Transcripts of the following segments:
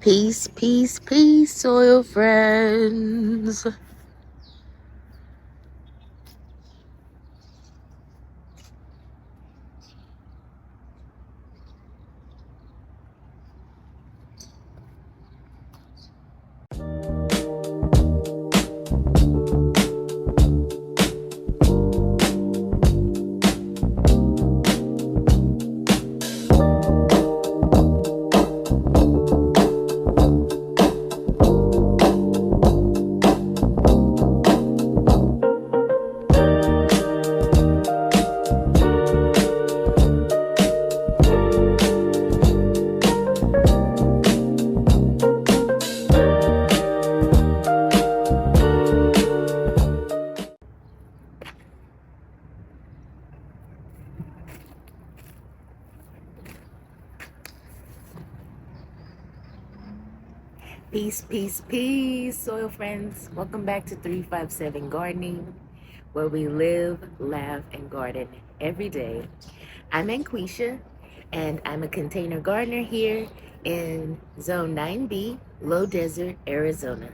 Peace, peace, peace, soil friends. Peace, peace, peace, soil friends. Welcome back to 357 Gardening, where we live, laugh, and garden every day. I'm Anquisha, and I'm a container gardener here in Zone 9B, Low Desert, Arizona.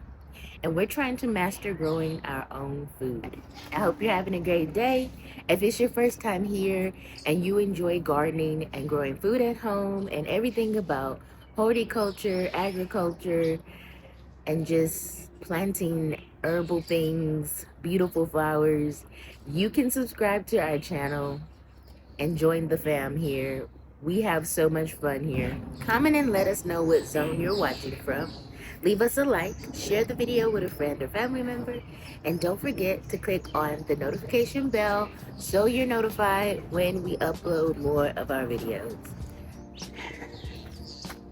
And we're trying to master growing our own food. I hope you're having a great day. If it's your first time here and you enjoy gardening and growing food at home and everything about horticulture, agriculture, and just planting herbal things, beautiful flowers, you can subscribe to our channel and join the fam here. We have so much fun here. Comment and let us know what zone you're watching from. Leave us a like, share the video with a friend or family member, and don't forget to click on the notification bell so you're notified when we upload more of our videos.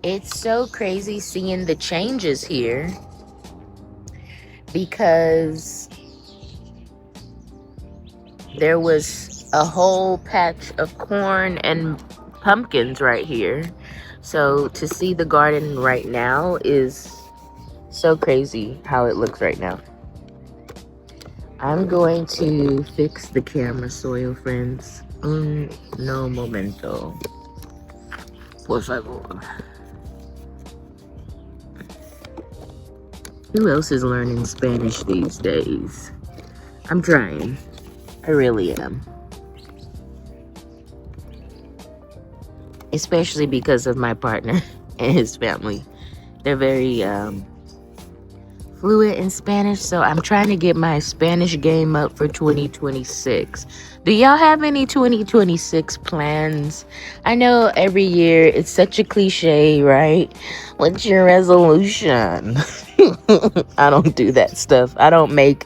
It's so crazy seeing the changes here because there was a whole patch of corn and pumpkins right here. So to see the garden right now is so crazy how it looks right now. I'm going to fix the camera, soil friends. No momento. Por favor. Who else is learning Spanish these days? I'm trying. I really am. Especially because of my partner and his family. They're very fluent in Spanish, so I'm trying to get my Spanish game up for 2026. Do y'all have any 2026 plans? I know every year it's such a cliche, right? What's your resolution? I don't do that stuff. I don't make,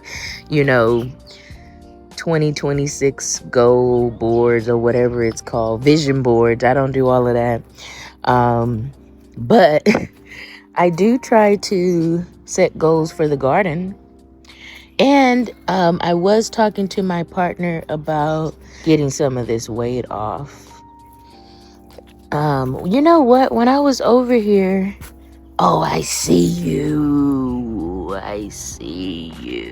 2026 goal boards or whatever it's called, vision boards. I don't do all of that. But I do try to set goals for the garden. And I was talking to my partner about getting some of this weight off. You know what? When I was over here, oh, I see you. I see you.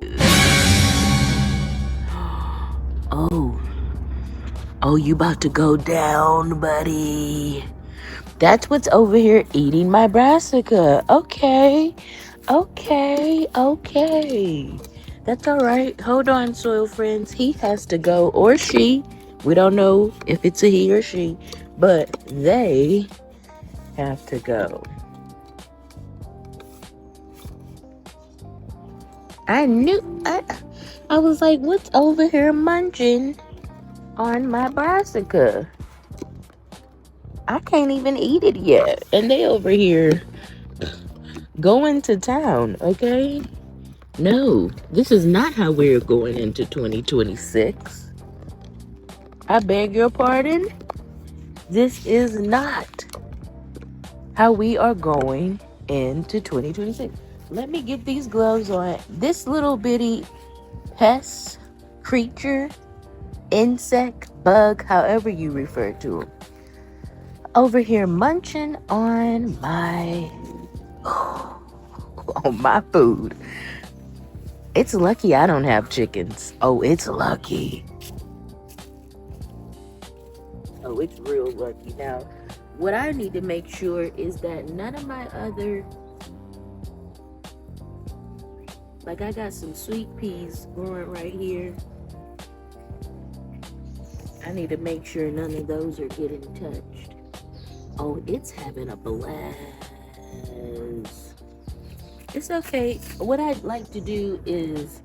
Oh, you about to go down, buddy. That's what's over here eating my brassica. Okay. That's all right. Hold on, soil friends. He has to go, or she. We don't know if it's a he or she, but they have to go. I was like, what's over here munching on my brassica? I can't even eat it yet. And they over here going to town, okay? No, this is not how we're going into 2026. I beg your pardon? This is not how we are going into 2026. Let me get these gloves on. This little bitty pest, creature, insect, bug, however you refer to them, over here munching on my food. It's lucky I don't have chickens. Oh, it's lucky. Oh, it's real lucky. Now, what I need to make sure is that none of my other Like I got some sweet peas growing right here. I need to make sure none of those are getting touched. Oh, it's having a blast. It's okay. What I'd like to do is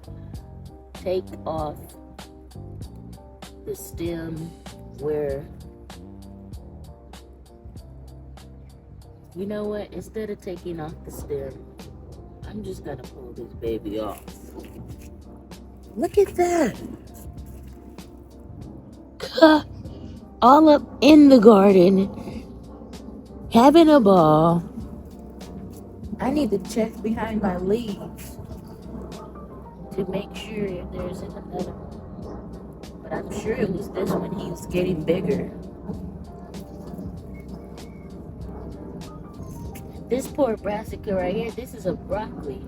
take off the stem where, you know what, instead of taking off the stem, I'm just gonna pull this baby off. Look at that. All up in the garden, having a ball. I need to check behind my leaves to make sure if there's another one. But I'm sure it was this one. He's getting bigger. This poor brassica right here, this is a broccoli.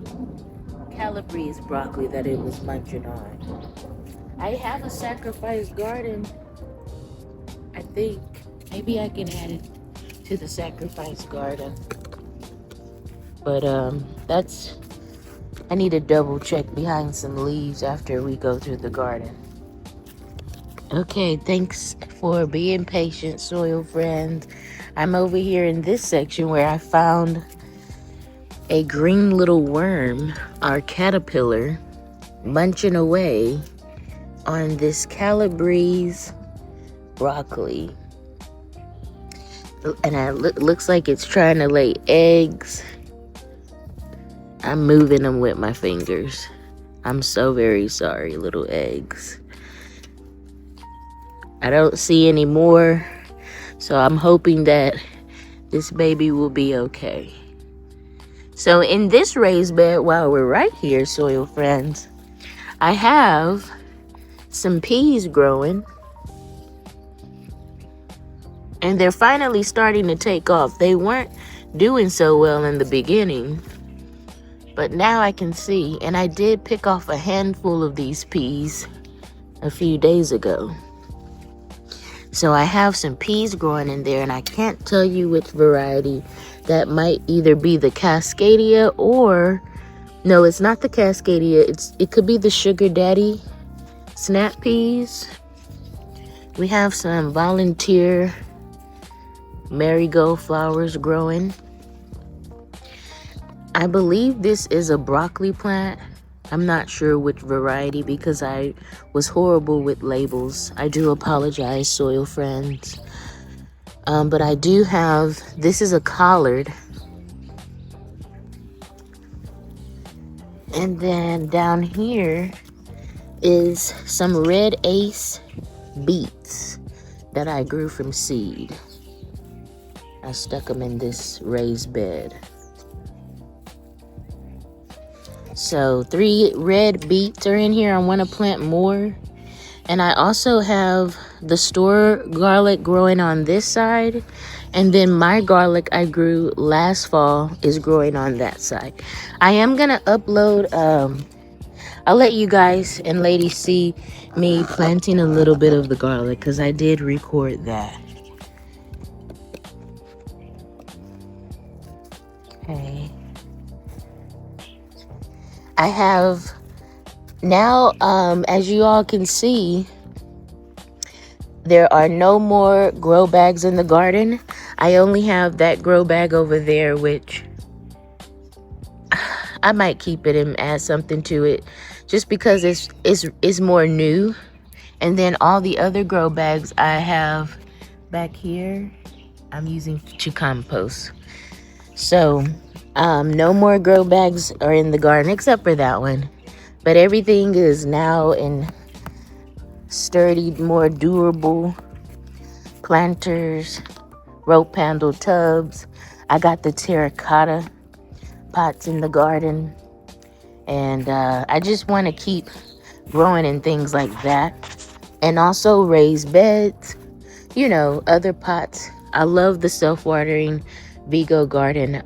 Calabrese broccoli that it was munching on. I have a sacrifice garden. I think maybe I can add it to the sacrifice garden. But I need to double check behind some leaves after we go through the garden. Okay, thanks for being patient, soil friends. I'm over here in this section where I found a green little worm, our caterpillar, munching away on this Calabrese broccoli. And it looks like it's trying to lay eggs. I'm moving them with my fingers. I'm so very sorry, little eggs. I don't see any more, so I'm hoping that this baby will be okay. So in this raised bed, while we're right here, soil friends, I have some peas growing. And they're finally starting to take off. They weren't doing so well in the beginning, but now I can see. And I did pick off a handful of these peas a few days ago. So I have some peas growing in there, and I can't tell you which variety. That might either be the Cascadia or, no, it's not the Cascadia. It could be the Sugar Daddy snap peas. We have some volunteer marigold flowers growing. I believe this is a broccoli plant. I'm not sure which variety because I was horrible with labels. I do apologize, soil friends. But I do have, this is a collard. And then down here is some red ace beets that I grew from seed. I stuck them in this raised bed. So 3 red beets are in here. I want to plant more. And I also have the store garlic growing on this side. And then my garlic I grew last fall is growing on that side. I am going to upload, I'll let you guys and ladies see me planting a little bit of the garlic because I did record that. Okay. I have now, as you all can see, there are no more grow bags in the garden. I only have that grow bag over there, which I might keep it and add something to it just because it's more new. And then all the other grow bags I have back here, I'm using to compost. So no more grow bags are in the garden except for that one. But everything is now in sturdy, more durable planters, rope handle tubs. I got the terracotta pots in the garden. And I just want to keep growing in things like that. And also raised beds, you know, other pots. I love the self-watering Vigo garden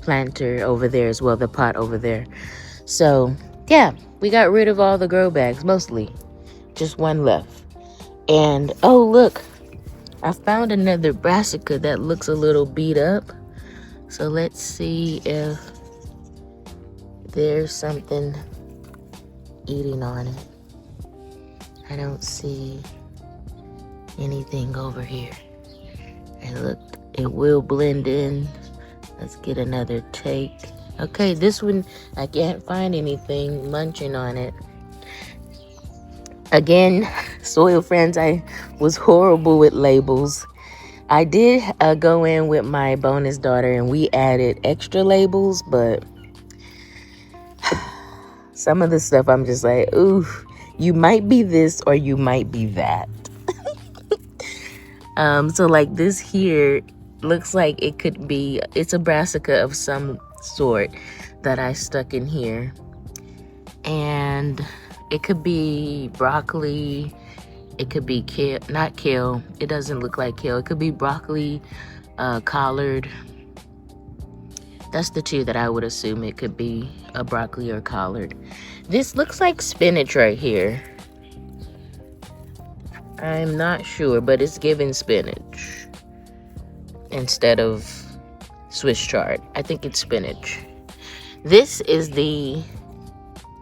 planter over there as well, the pot over there. So yeah, we got rid of all the grow bags, mostly. Just one left. And oh look, I found another brassica that looks a little beat up. So let's see if there's something eating on it. I don't see anything over here. And look, it will blend in. Let's get another take. Okay, this one, I can't find anything munching on it. Again, soil friends, I was horrible with labels. I did go in with my bonus daughter and we added extra labels, but some of the stuff I'm just like, ooh, you might be this or you might be that. So like this here looks like it could be, it's a brassica of some sort that I stuck in here. And it could be broccoli, it could be kale, not kale, it doesn't look like kale. It could be broccoli, collard. That's the two that I would assume it could be, a broccoli or collard. This looks like spinach right here. I'm not sure, but it's giving spinach instead of Swiss chard. I think it's spinach. This is the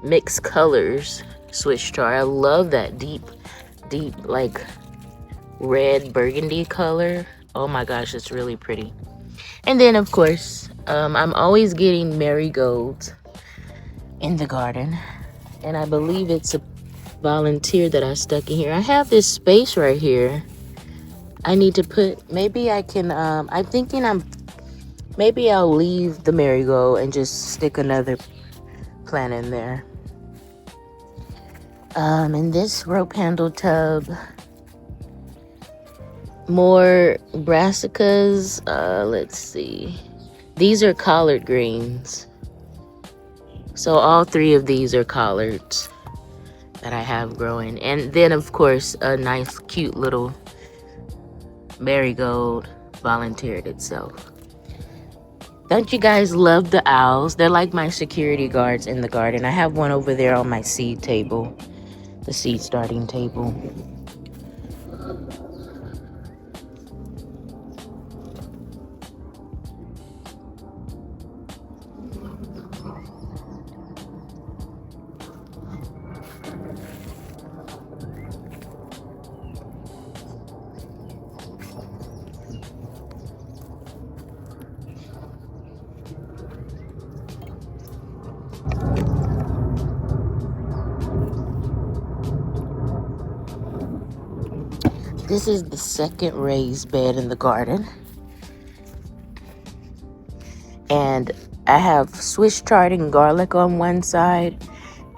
mixed colors Swiss chard. I love that deep like red burgundy color. Oh my gosh, it's really pretty. And then of course, I'm always getting marigolds in the garden, and I believe it's a volunteer that I stuck in here. I have this space right here. I need to put, maybe I can, I'm thinking maybe I'll leave the marigold and just stick another plant in there. In this rope handle tub, more brassicas. Let's see. These are collard greens. So all three of these are collards that I have growing. And then of course, a nice cute little marigold volunteered itself. Don't you guys love the owls? They're like my security guards in the garden. I have one over there on my seed table, the seed starting table. This is the second raised bed in the garden. And I have Swiss chard and garlic on one side.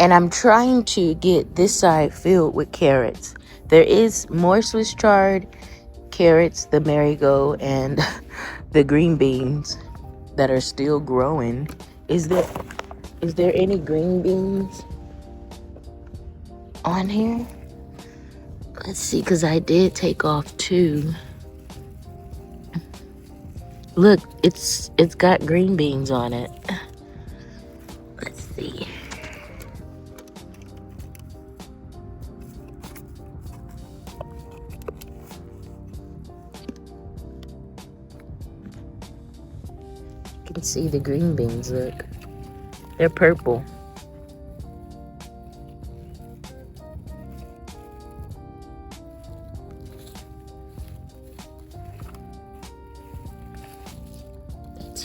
And I'm trying to get this side filled with carrots. There is more Swiss chard, carrots, the marigold, and the green beans that are still growing. Is there any green beans on here? Let's see, because I did take off two. Look, it's got green beans on it. Let's see. You can see the green beans, look. They're purple.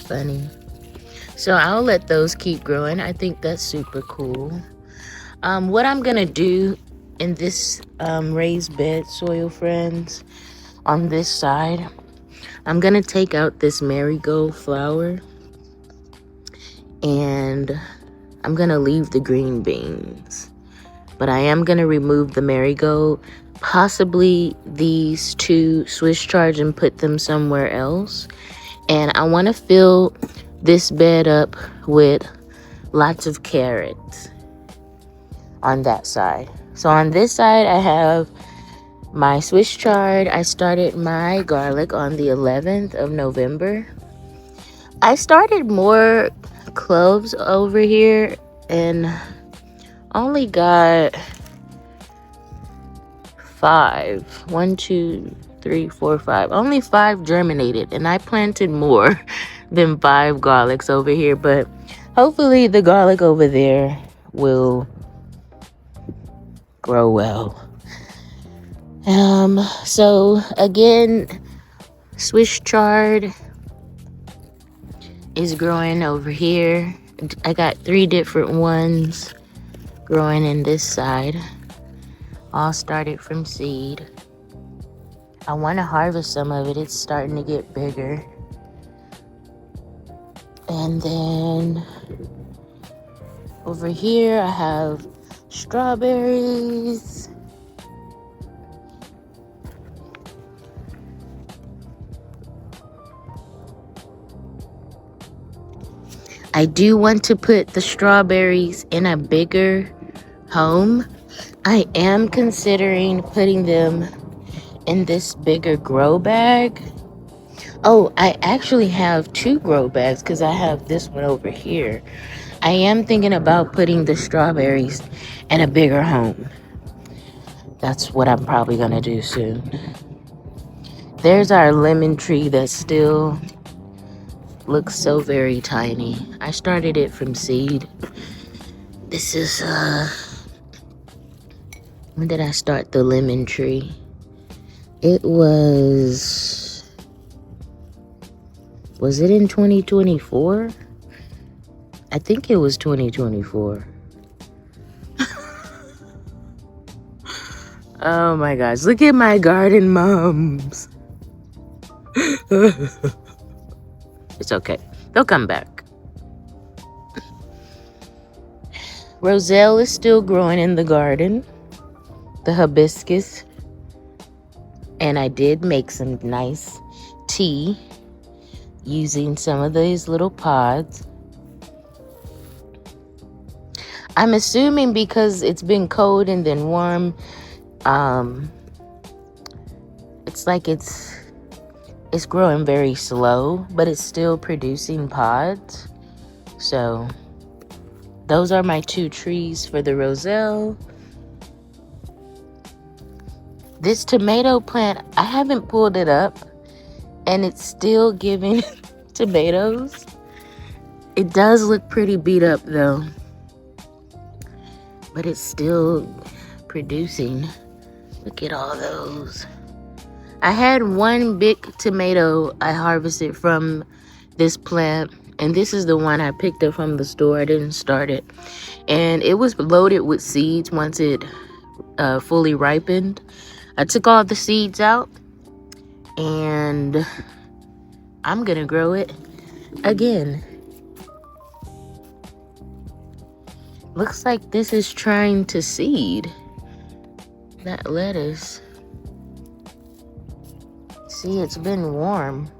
Funny. So I'll let those keep growing. I think that's super cool. What I'm gonna do in this raised bed, soil friends, on this side, I'm gonna take out this marigold flower and I'm gonna leave the green beans, but I am gonna remove the marigold, possibly these two Swiss chards, and put them somewhere else. And I want to fill this bed up with lots of carrots on that side. So on this side, I have my Swiss chard. I started my garlic on the 11th of November. I started more cloves over here and only got 5. 1, 2, 3, 4, 5. Only 5 germinated, and I planted more than 5 garlics over here. But Hopefully the garlic over there will grow well. So again, Swiss chard is growing over here. I got 3 different ones growing in this side. All started from seed. I want to harvest some of it. It's starting to get bigger. And then over here I have strawberries. I do want to put the strawberries in a bigger home. I am considering putting them in this bigger grow bag. Oh, I actually have 2 grow bags because I have this one over here. I am thinking about putting the strawberries in a bigger home. That's what I'm probably gonna do soon. There's our lemon tree that still looks so very tiny. I started it from seed. This is when did I start the lemon tree? It was it in 2024? I think it was 2024. Oh my gosh, look at my garden mums. It's okay, they'll come back. Roselle is still growing in the garden, the hibiscus. And I did make some nice tea using some of these little pods. I'm assuming because it's been cold and then warm, it's like it's growing very slow, but it's still producing pods. So those are my 2 trees for the Roselle. This tomato plant, I haven't pulled it up, and it's still giving tomatoes. It does look pretty beat up though, but it's still producing. Look at all those. I had 1 big tomato I harvested from this plant, and this is the one I picked up from the store. I didn't start it, and it was loaded with seeds once it fully ripened. I took all the seeds out, and I'm gonna grow it again. Looks like this is trying to seed. That lettuce. See, it's been warm.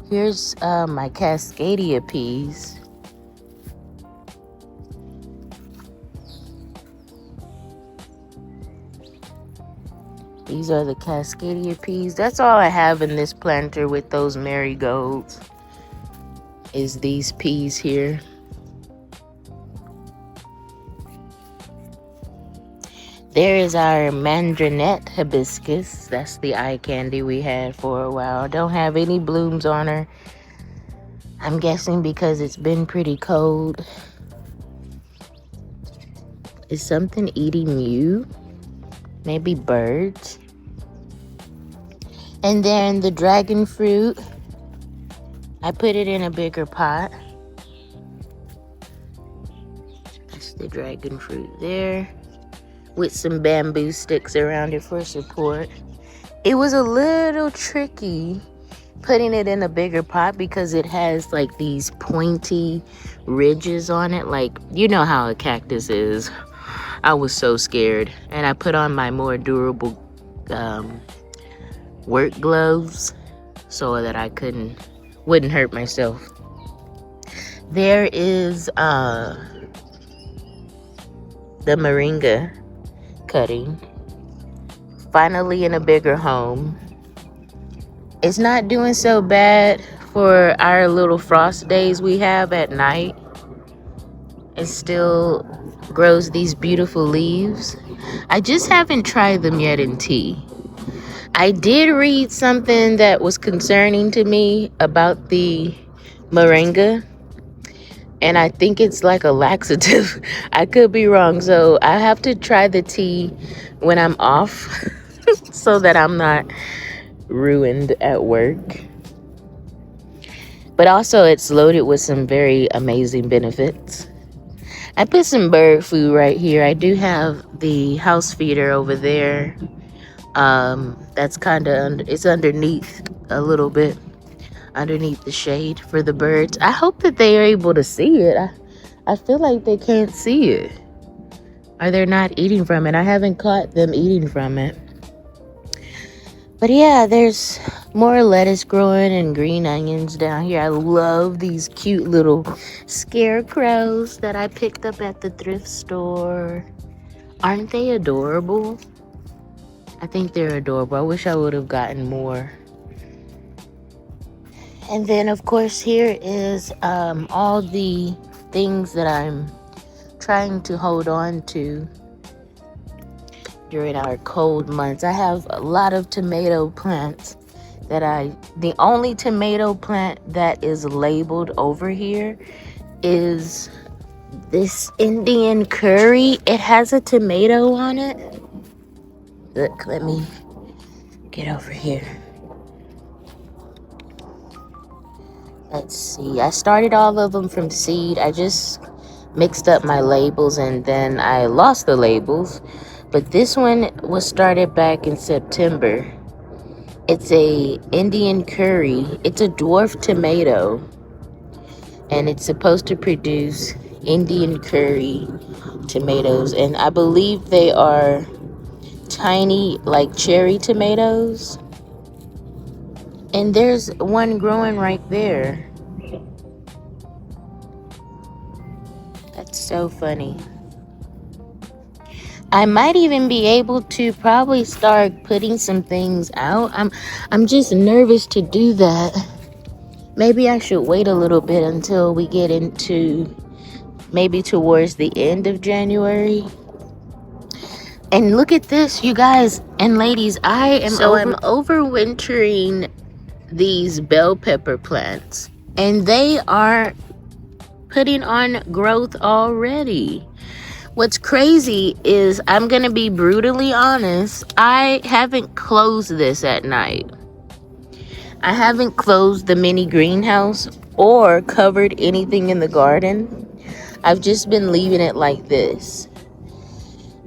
Here's my Cascadia peas. These are the Cascadia peas. That's all I have in this planter with those marigolds, is these peas here. There is our mandrinette hibiscus. That's the eye candy we had for a while. Don't have any blooms on her. I'm guessing because it's been pretty cold. Is something eating you? Maybe birds. And then the dragon fruit, I put it in a bigger pot. That's the dragon fruit there, with some bamboo sticks around it for support. It was a little tricky putting it in a bigger pot because it has like these pointy ridges on it. Like, you know how a cactus is. I was so scared, and I put on my more durable work gloves so that I wouldn't hurt myself. There is the moringa cutting, finally in a bigger home. It's not doing so bad for our little frost days we have at night. It still grows these beautiful leaves. I just haven't tried them yet in tea. I did read something that was concerning to me about the moringa. And I think it's like a laxative. I could be wrong. So I have to try the tea when I'm off so that I'm not ruined at work. But also, it's loaded with some very amazing benefits. I put some bird food right here. I do have the house feeder over there. That's kind of it's underneath a little bit, underneath the shade for the birds. I hope that they are able to see it. I feel like they can't see it, or they're not eating from it. I haven't caught them eating from it. But yeah, there's more lettuce growing and green onions down here. I love these cute little scarecrows that I picked up at the thrift store. Aren't they adorable? I think they're adorable. I wish I would have gotten more. And then, of course, here is all the things that I'm trying to hold on to during our cold months. I have a lot of tomato plants the only tomato plant that is labeled over here is this Indian curry. It has a tomato on it. Look, let me get over here. Let's see. I started all of them from seed. I just mixed up my labels and then I lost the labels. But this one was started back in September. It's a Indian curry. It's a dwarf tomato. And it's supposed to produce Indian curry tomatoes. And I believe they are tiny, like cherry tomatoes. And there's one growing right there. That's so funny. I might even be able to probably start putting some things out. I'm just nervous to do that. Maybe I should wait a little bit until we get into maybe towards the end of January. And look at this, you guys and ladies. I'm overwintering these bell pepper plants, and they are putting on growth already. What's crazy is, I'm going to be brutally honest, I haven't closed this at night. I haven't closed the mini greenhouse or covered anything in the garden. I've just been leaving it like this.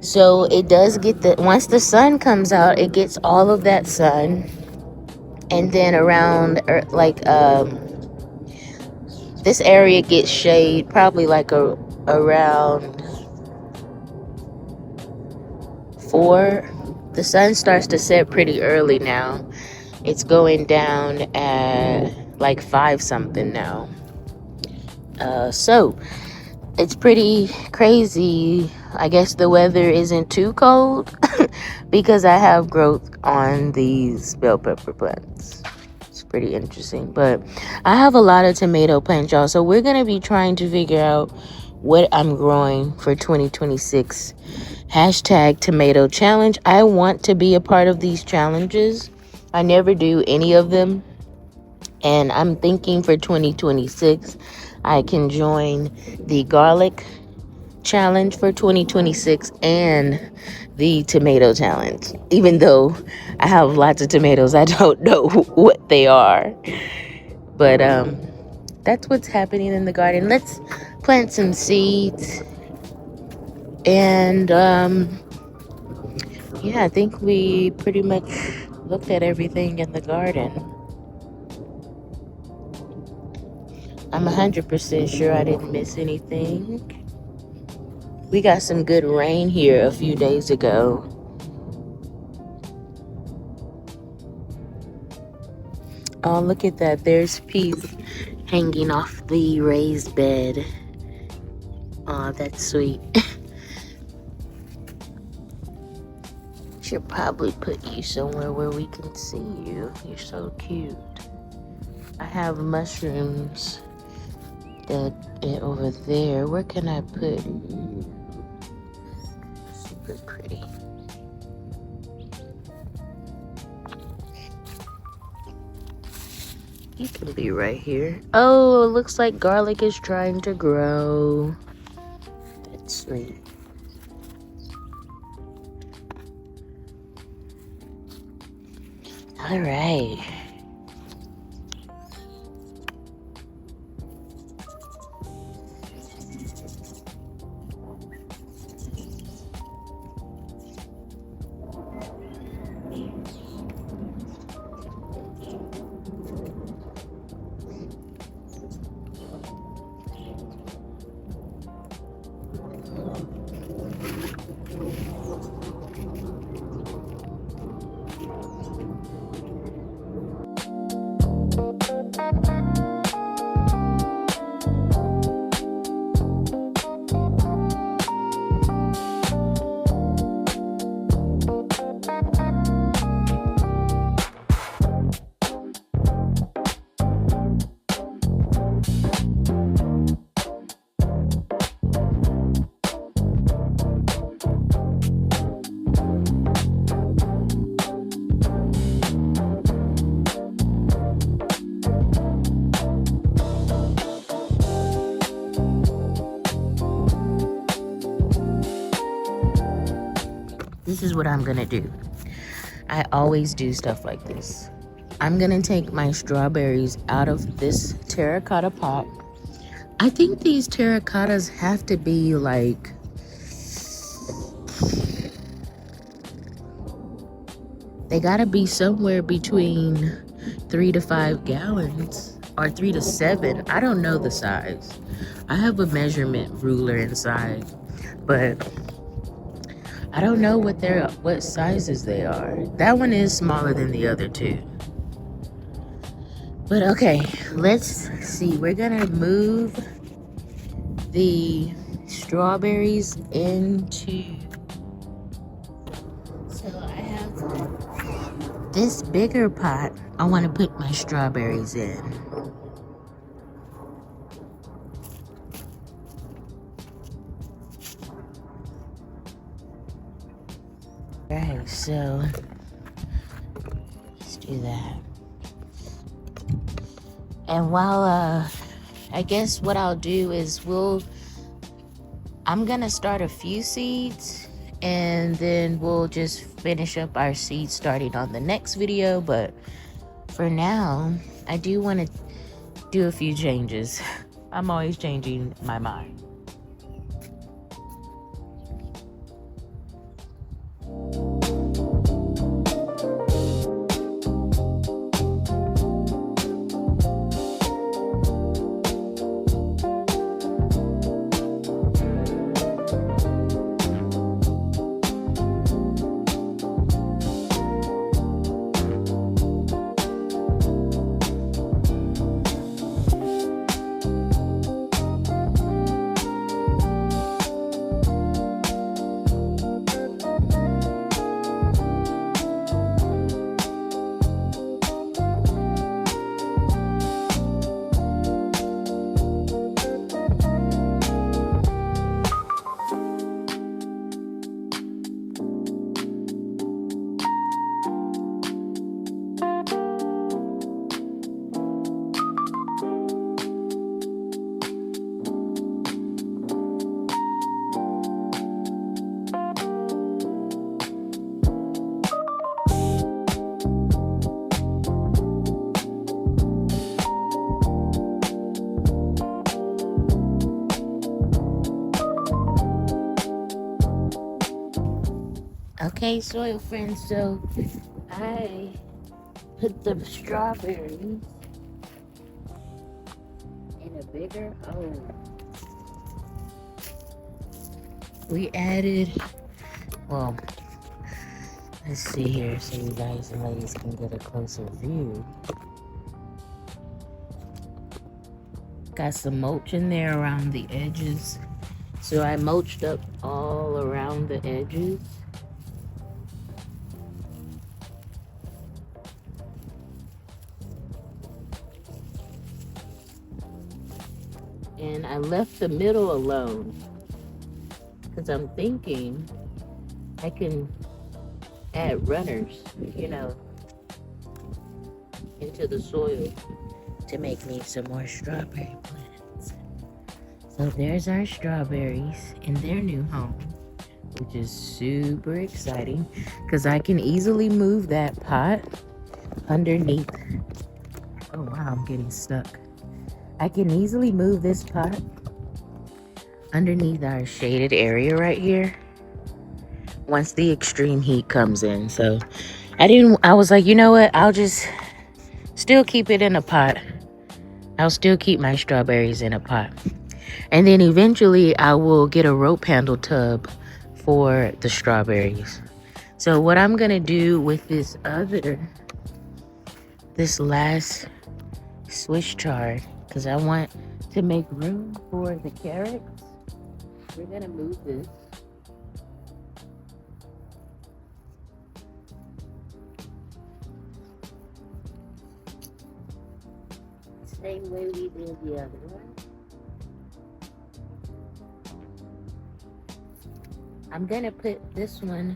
So it does get once the sun comes out, it gets all of that sun. And then around, this area gets shade probably around 4. The sun starts to set pretty early now. It's going down at like 5 something now. So it's pretty crazy. I guess the weather isn't too cold because I have growth on these bell pepper plants. It's pretty interesting. But I have a lot of tomato plants, y'all. So we're going to be trying to figure out what I'm growing for 2026. Hashtag tomato challenge. I want to be a part of these challenges. I never do any of them. And I'm thinking for 2026, I can join the garlic challenge for 2026 and the tomato challenge. Even though I have lots of tomatoes, I don't know what they are. But that's what's happening in the garden. Let's plant some seeds. And yeah, I think we pretty much looked at everything in the garden. I'm 100% sure I didn't miss anything. We got some good rain here a few days ago. Oh, look at that. There's peas hanging off the raised bed. Oh, that's sweet. Should probably put you somewhere where we can see you. You're so cute. I have mushrooms over there. Where can I put you? Super pretty. You can be right here. Oh, looks like garlic is trying to grow. That's sweet. All right. This is what I'm gonna do. I always do stuff like this. I'm gonna take my strawberries out of this terracotta pot. I think these terracottas have to be like, they gotta be somewhere between 3 to 5 gallons or 3 to 7. I don't know the size. I have a measurement ruler inside, but I don't know what sizes they are. That one is smaller than the other two. But okay, let's see. We're gonna move the strawberries into. So I have this bigger pot I want to put my strawberries in. Alright, so let's do that. And while I guess what I'll do is I'm gonna start a few seeds and then we'll just finish up our seeds starting on the next video. But for now, I do want to do a few changes. I'm always changing my mind. Okay, soil friends, so I put the strawberries in a bigger hole. We added, well, let's see here so you guys and ladies can get a closer view. Got some mulch in there around the edges. So I mulched up all around the edges. And I left the middle alone because I'm thinking I can add runners, into the soil to make me some more strawberry plants. So there's our strawberries in their new home, which is super exciting because I can easily move that pot underneath. Oh wow, I'm getting stuck. I can easily move this pot underneath our shaded area right here once the extreme heat comes in. So I was like, you know what? I'll just still keep it in a pot. I'll still keep my strawberries in a pot. And then eventually I will get a rope handle tub for the strawberries. So what I'm gonna do with this last Swiss chard, because I want to make room for the carrots, we're gonna move this. Same way we did the other one. I'm gonna put this one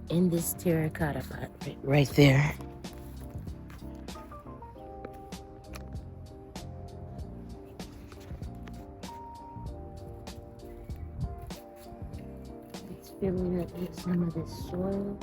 in this terracotta pot right there. It's filling up with some of this soil.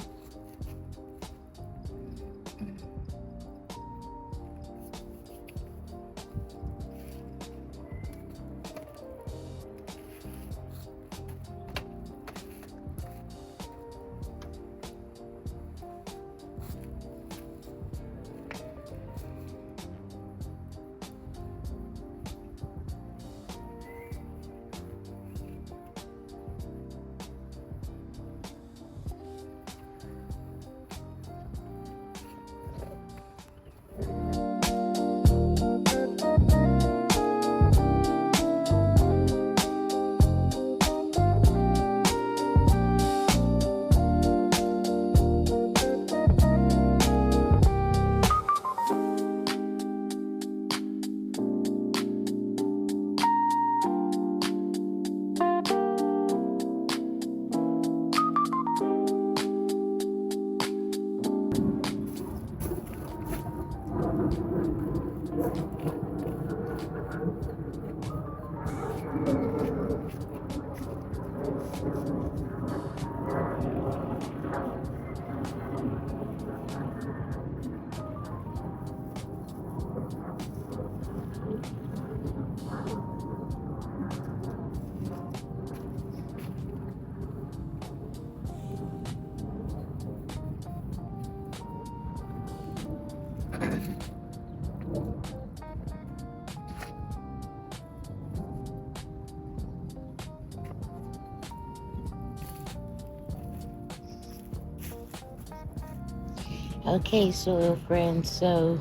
Okay, soil friends, so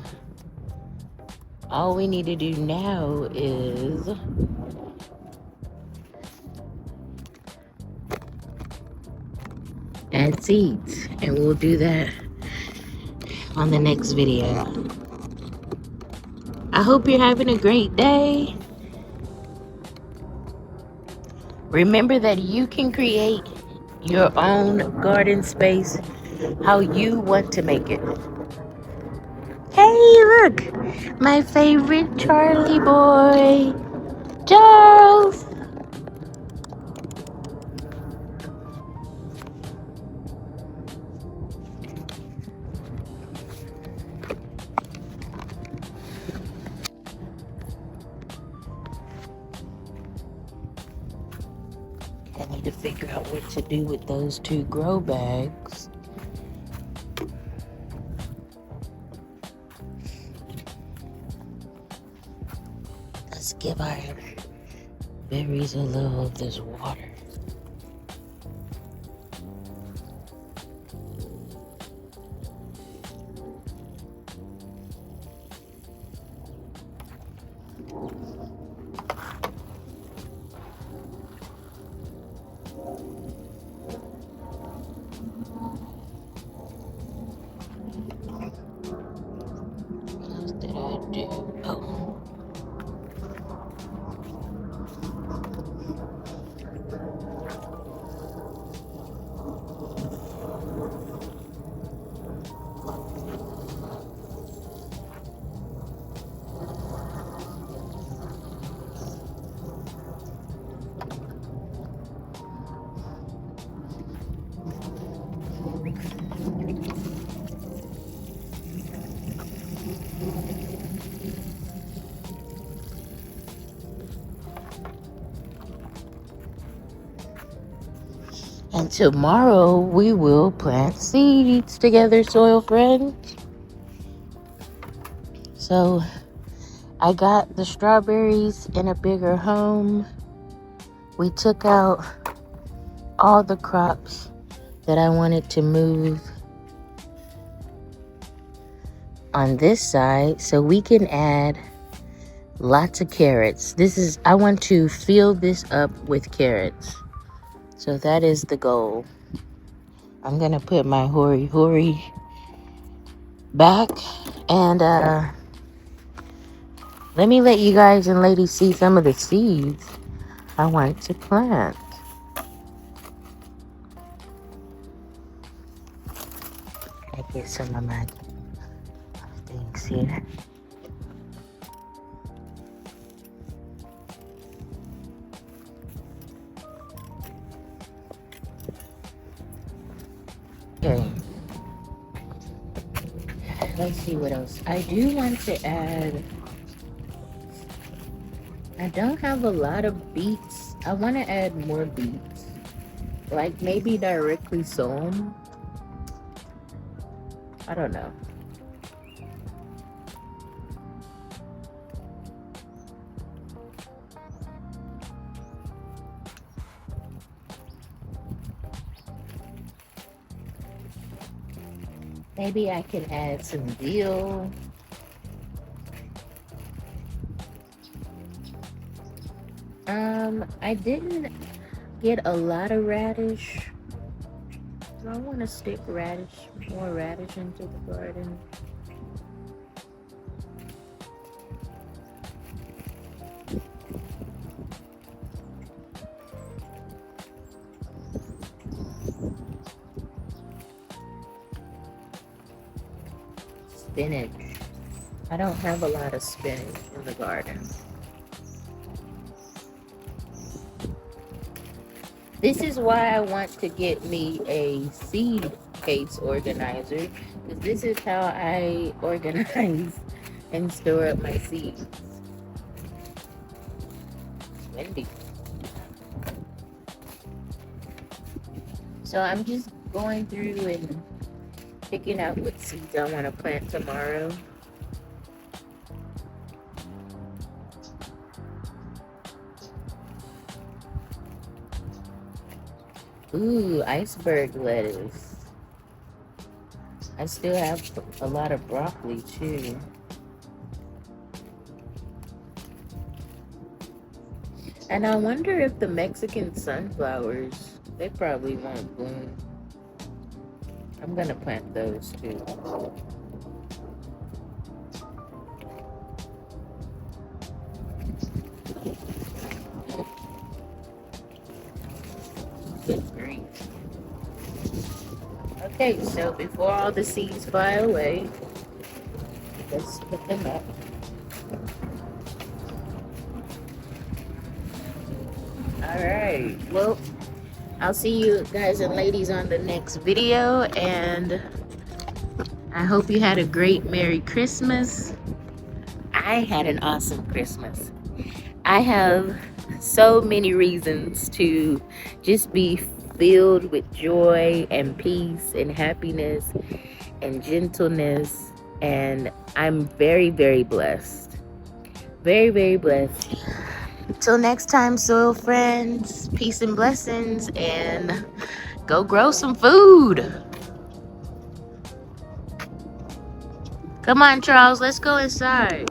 all we need to do now is add seeds, and we'll do that on the next video. I hope you're having a great day. Remember that you can create your own garden space how you want to make it. Hey, look, my favorite Charlie boy, Charles. I need to figure out what to do with those 2 grow bags. Let's give our berries a little of this water. What else did I do? Oh. And tomorrow we will plant seeds together, soil friends. So I got the strawberries in a bigger home. We took out all the crops that I wanted to move on this side so we can add lots of carrots. I want to fill this up with carrots. So that is the goal. I'm gonna put my hori back and let me let you guys and ladies see some of the seeds I want to plant. I get some of my things here. Okay. Let's see what else. I do want to add. I don't have a lot of beets. I want to add more beets. Like maybe directly sown. I don't know. Maybe I can add some dill. I didn't get a lot of radish. So I want to stick more radish into the garden. Spinach. I don't have a lot of spinach in the garden. This is why I want to get me a seed case organizer, because this is how I organize and store up my seeds. It's windy. So I'm just going through and picking out what seeds I want to plant tomorrow. Ooh, iceberg lettuce. I still have a lot of broccoli too. And I wonder if the Mexican sunflowers, they probably won't bloom. I'm gonna plant those too. Good grief. Okay, so before all the seeds fly away, let's put them up. Alright, well, I'll see you guys and ladies on the next video, and I hope you had a great Merry Christmas. I had an awesome Christmas. I have so many reasons to just be filled with joy and peace and happiness and gentleness, and I'm very, very blessed. Very, very blessed. Till next time, soil friends, peace and blessings, and go grow some food. Come on, Charles, let's go inside.